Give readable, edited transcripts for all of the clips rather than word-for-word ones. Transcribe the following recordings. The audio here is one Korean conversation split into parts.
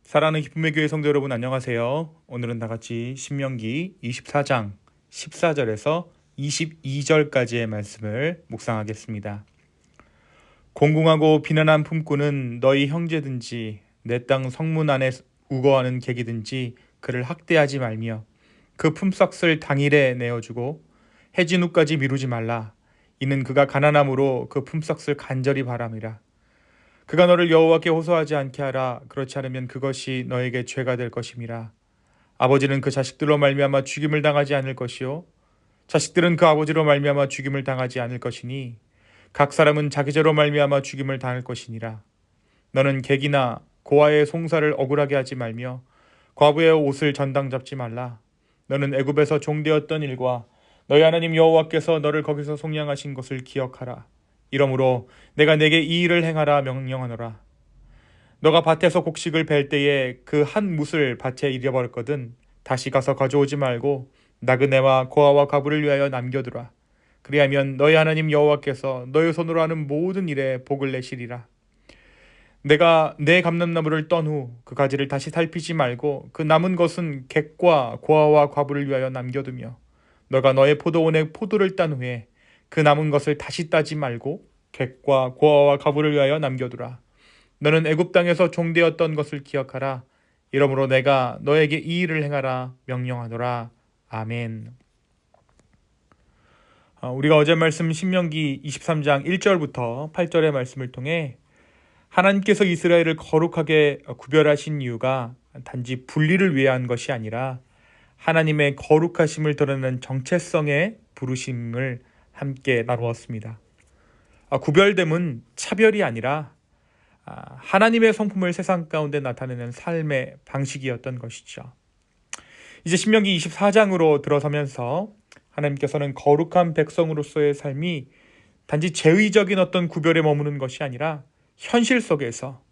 사랑하는 기쁨의 교회 성도 여러분, 안녕하세요. 오늘은 다같이 신명기 24장 14절에서 22절까지의 말씀을 묵상하겠습니다. 공공하고 비난한 품꾼은 너희 형제든지 내 땅 성문 안에 우거하는 객이든지 그를 학대하지 말며 그 품삯을 당일에 내어주고 해진 후까지 미루지 말라. 이는 그가 가난함으로 그 품삯을 간절히 바람이라. 그가 너를 여호와께 호소하지 않게 하라. 그렇지 않으면 그것이 너에게 죄가 될 것임이라. 아버지는 그 자식들로 말미암아 죽임을 당하지 않을 것이요 자식들은 그 아버지로 말미암아 죽임을 당하지 않을 것이니 각 사람은 자기 죄로 말미암아 죽임을 당할 것이니라. 너는 객이나 고아의 송사를 억울하게 하지 말며 과부의 옷을 전당 잡지 말라. 너는 애굽에서 종되었던 일과 너희 하나님 여호와께서 너를 거기서 속량하신 것을 기억하라. 이러므로 내가 내게 이 일을 행하라 명령하노라. 너가 밭에서 곡식을 벨 때에 그 한 뭇을 밭에 잃어버렸거든 다시 가서 가져오지 말고 나그네와 고아와 과부를 위하여 남겨두라. 그리하면 너희 하나님 여호와께서 너희 손으로 하는 모든 일에 복을 내시리라. 내가 내 감람나무를 떤 후 그 가지를 다시 살피지 말고 그 남은 것은 객과 고아와 과부를 위하여 남겨두며 너가 너의 포도원에 포도를 딴 후에 그 남은 것을 다시 따지 말고 객과 고아와 과부를 위하여 남겨두라. 너는 애굽 땅에서 종되었던 것을 기억하라. 이러므로 내가 너에게 이 일을 행하라 명령하노라. 아멘. 우리가 어제 말씀 신명기 23장 1절부터 8절의 말씀을 통해 하나님께서 이스라엘을 거룩하게 구별하신 이유가 단지 분리를 위한 것이 아니라 하나님의 거룩하심을 드러내는 정체성의 부르심을 함께 나누었습니다. 구별됨은 차별이 아니라 하나님의 성품을 세상 가운데 나타내는 삶의 방식이었던 것이죠. 이제 신명기 24장으로 들어서면서 하나님께서는 거룩한 백성으로서의 삶이 단지 제의적인 어떤 구별에 머무는 것이 아니라 현실 속에서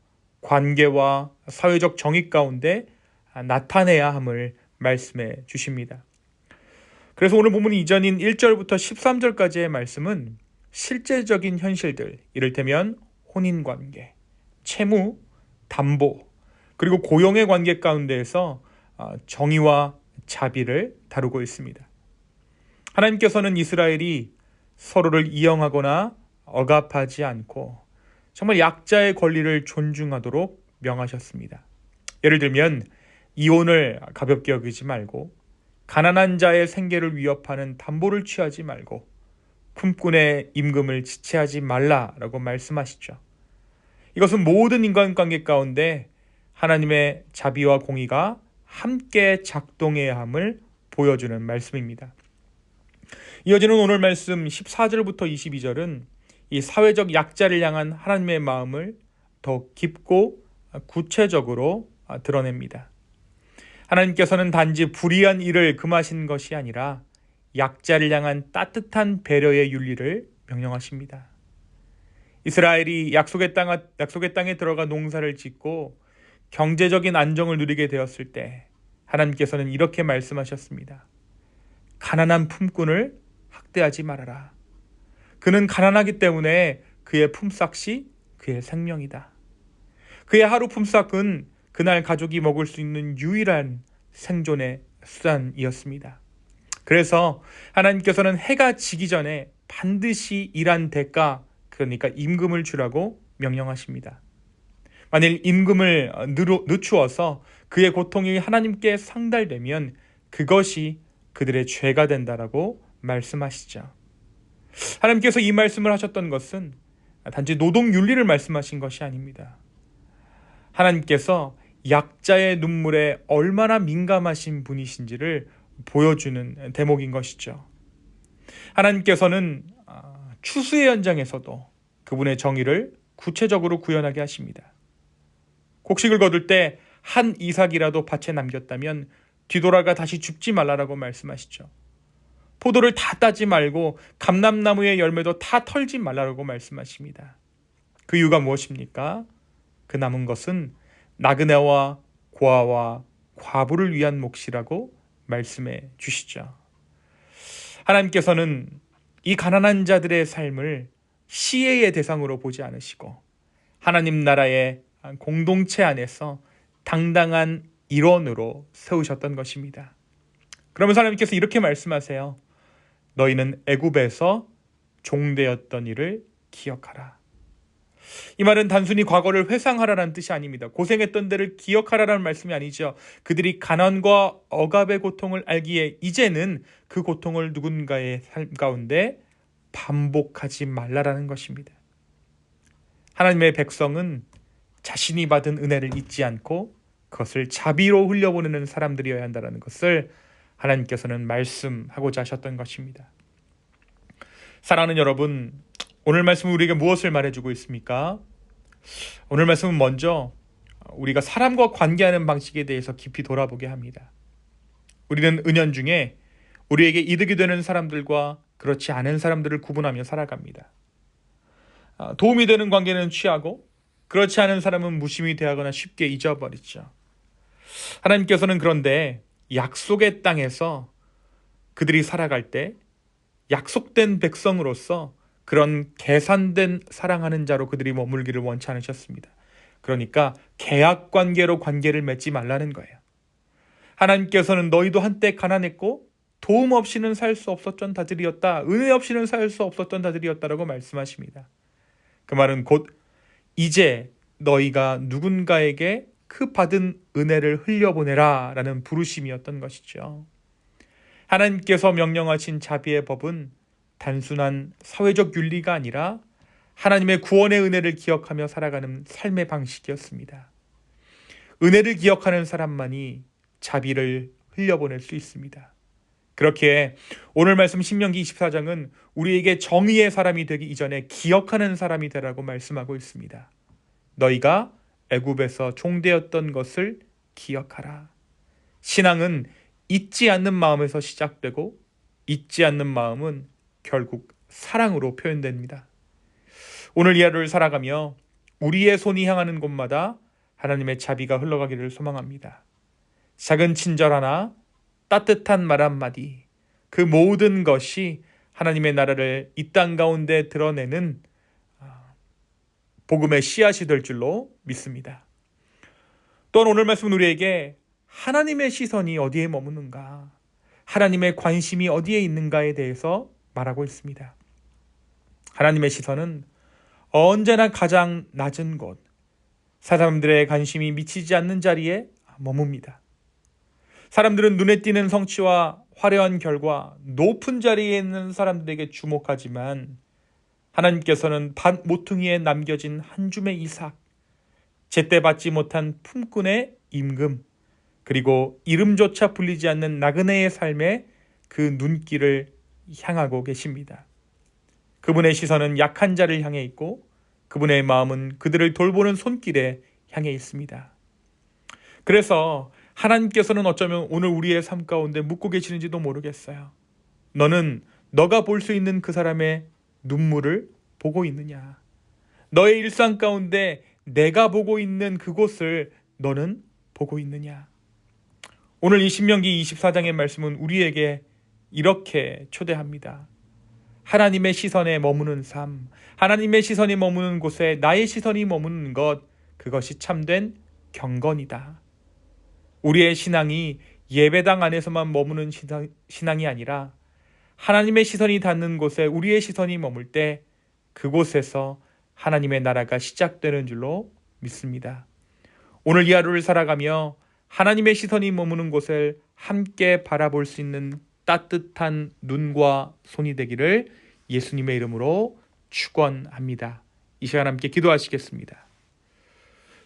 관계와 사회적 정의 가운데 나타내야 함을 말씀해 주십니다. 그래서 오늘 본문 이전인 1절부터 13절까지의 말씀은 실제적인 현실들, 이를테면 혼인관계, 채무, 담보, 그리고 고용의 관계 가운데에서 정의와 자비를 다루고 있습니다. 하나님께서는 이스라엘이 서로를 이용하거나 억압하지 않고 정말 약자의 권리를 존중하도록 명하셨습니다. 예를 들면 이혼을 가볍게 여기지 말고 가난한 자의 생계를 위협하는 담보를 취하지 말고 품꾼의 임금을 지체하지 말라라고 말씀하시죠. 이것은 모든 인간관계 가운데 하나님의 자비와 공의가 함께 작동해야 함을 보여주는 말씀입니다. 이어지는 오늘 말씀 14절부터 22절은 이 사회적 약자를 향한 하나님의 마음을 더 깊고 구체적으로 드러냅니다. 하나님께서는 단지 불의한 일을 금하신 것이 아니라 약자를 향한 따뜻한 배려의 윤리를 명령하십니다. 이스라엘이 약속의 땅에 들어가 농사를 짓고 경제적인 안정을 누리게 되었을 때 하나님께서는 이렇게 말씀하셨습니다. 가난한 품꾼을 학대하지 말아라. 그는 가난하기 때문에 그의 품삯이 그의 생명이다. 그의 하루 품삯은 그날 가족이 먹을 수 있는 유일한 생존의 수단이었습니다. 그래서 하나님께서는 해가 지기 전에 반드시 일한 대가, 그러니까 임금을 주라고 명령하십니다. 만일 임금을 늦추어서 그의 고통이 하나님께 상달되면 그것이 그들의 죄가 된다라고 말씀하시죠. 하나님께서 이 말씀을 하셨던 것은 단지 노동윤리를 말씀하신 것이 아닙니다. 하나님께서 약자의 눈물에 얼마나 민감하신 분이신지를 보여주는 대목인 것이죠. 하나님께서는 추수의 현장에서도 그분의 정의를 구체적으로 구현하게 하십니다. 곡식을 거둘 때 한 이삭이라도 밭에 남겼다면 뒤돌아가 다시 줍지 말라라고 말씀하시죠. 포도를 다 따지 말고 감람나무의 열매도 다 털지 말라라고 말씀하십니다. 그 이유가 무엇입니까? 그 남은 것은 나그네와 고아와 과부를 위한 몫이라고 말씀해 주시죠. 하나님께서는 이 가난한 자들의 삶을 시혜의 대상으로 보지 않으시고 하나님 나라의 공동체 안에서 당당한 일원으로 세우셨던 것입니다. 그러면서 하나님께서 이렇게 말씀하세요. 너희는 애굽에서 종되었던 일을 기억하라. 이 말은 단순히 과거를 회상하라는 뜻이 아닙니다. 고생했던 데를 기억하라는 말씀이 아니죠. 그들이 가난과 억압의 고통을 알기에 이제는 그 고통을 누군가의 삶 가운데 반복하지 말라라는 것입니다. 하나님의 백성은 자신이 받은 은혜를 잊지 않고 그것을 자비로 흘려보내는 사람들이어야 한다는 것을 하나님께서는 말씀하고자 하셨던 것입니다. 사랑하는 여러분, 오늘 말씀은 우리에게 무엇을 말해주고 있습니까? 오늘 말씀은 먼저 우리가 사람과 관계하는 방식에 대해서 깊이 돌아보게 합니다. 우리는 은연중에 우리에게 이득이 되는 사람들과 그렇지 않은 사람들을 구분하며 살아갑니다. 도움이 되는 관계는 취하고 그렇지 않은 사람은 무심히 대하거나 쉽게 잊어버리죠. 하나님께서는 그런데 약속의 땅에서 그들이 살아갈 때 약속된 백성으로서 그런 계산된 사랑하는 자로 그들이 머물기를 원치 않으셨습니다. 그러니까 계약 관계로 관계를 맺지 말라는 거예요. 하나님께서는 너희도 한때 가난했고 도움 없이는 살 수 없었던 자들이었다. 은혜 없이는 살 수 없었던 자들이었다라고 말씀하십니다. 그 말은 곧 이제 너희가 누군가에게 그 받은 은혜를 흘려보내라 라는 부르심이었던 것이죠. 하나님께서 명령하신 자비의 법은 단순한 사회적 윤리가 아니라 하나님의 구원의 은혜를 기억하며 살아가는 삶의 방식이었습니다. 은혜를 기억하는 사람만이 자비를 흘려보낼 수 있습니다. 그렇게 오늘 말씀 신명기 24장은 우리에게 정의의 사람이 되기 이전에 기억하는 사람이 되라고 말씀하고 있습니다. 너희가 애굽에서 종되었던 것을 기억하라. 신앙은 잊지 않는 마음에서 시작되고 잊지 않는 마음은 결국 사랑으로 표현됩니다. 오늘 이 하루를 살아가며 우리의 손이 향하는 곳마다 하나님의 자비가 흘러가기를 소망합니다. 작은 친절 하나, 따뜻한 말 한마디, 그 모든 것이 하나님의 나라를 이 땅 가운데 드러내는 복음의 씨앗이 될 줄로 믿습니다. 또한 오늘 말씀은 우리에게 하나님의 시선이 어디에 머무는가, 하나님의 관심이 어디에 있는가에 대해서 말하고 있습니다. 하나님의 시선은 언제나 가장 낮은 곳, 사람들의 관심이 미치지 않는 자리에 머뭅니다. 사람들은 눈에 띄는 성취와 화려한 결과, 높은 자리에 있는 사람들에게 주목하지만 하나님께서는 밭 모퉁이에 남겨진 한 줌의 이삭, 제때 받지 못한 품꾼의 임금, 그리고 이름조차 불리지 않는 나그네의 삶에 그 눈길을 향하고 계십니다. 그분의 시선은 약한 자를 향해 있고 그분의 마음은 그들을 돌보는 손길에 향해 있습니다. 그래서 하나님께서는 어쩌면 오늘 우리의 삶 가운데 묻고 계시는지도 모르겠어요. 너는 너가 볼 수 있는 그 사람의 눈물을 보고 있느냐? 너의 일상 가운데 내가 보고 있는 그곳을 너는 보고 있느냐? 오늘 이 신명기 24장의 말씀은 우리에게 이렇게 초대합니다. 하나님의 시선에 머무는 삶, 하나님의 시선이 머무는 곳에 나의 시선이 머무는 것, 그것이 참된 경건이다. 우리의 신앙이 예배당 안에서만 머무는 신앙이 아니라 하나님의 시선이 닿는 곳에 우리의 시선이 머물 때 그곳에서 하나님의 나라가 시작되는 줄로 믿습니다. 오늘 이 하루를 살아가며 하나님의 시선이 머무는 곳을 함께 바라볼 수 있는 따뜻한 눈과 손이 되기를 예수님의 이름으로 축원합니다. 이 시간 함께 기도하시겠습니다.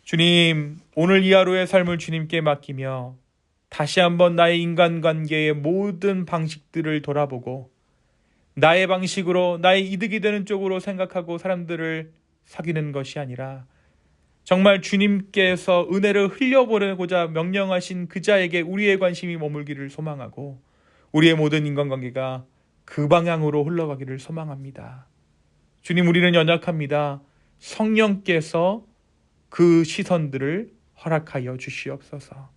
주님, 오늘 이 하루의 삶을 주님께 맡기며 다시 한번 나의 인간관계의 모든 방식들을 돌아보고 나의 방식으로 나의 이득이 되는 쪽으로 생각하고 사람들을 사귀는 것이 아니라 정말 주님께서 은혜를 흘려보내고자 명령하신 그 자에게 우리의 관심이 머물기를 소망하고 우리의 모든 인간관계가 그 방향으로 흘러가기를 소망합니다. 주님, 우리는 연약합니다. 성령께서 그 시선들을 허락하여 주시옵소서.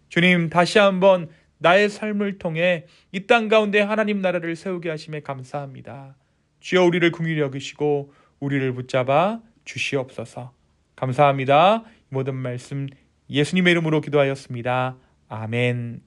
주님, 다시 한번 나의 삶을 통해 이 땅 가운데 하나님 나라를 세우게 하심에 감사합니다. 주여, 우리를 긍휼히 여기시고 우리를 붙잡아 주시옵소서. 감사합니다. 모든 말씀 예수님의 이름으로 기도하였습니다. 아멘.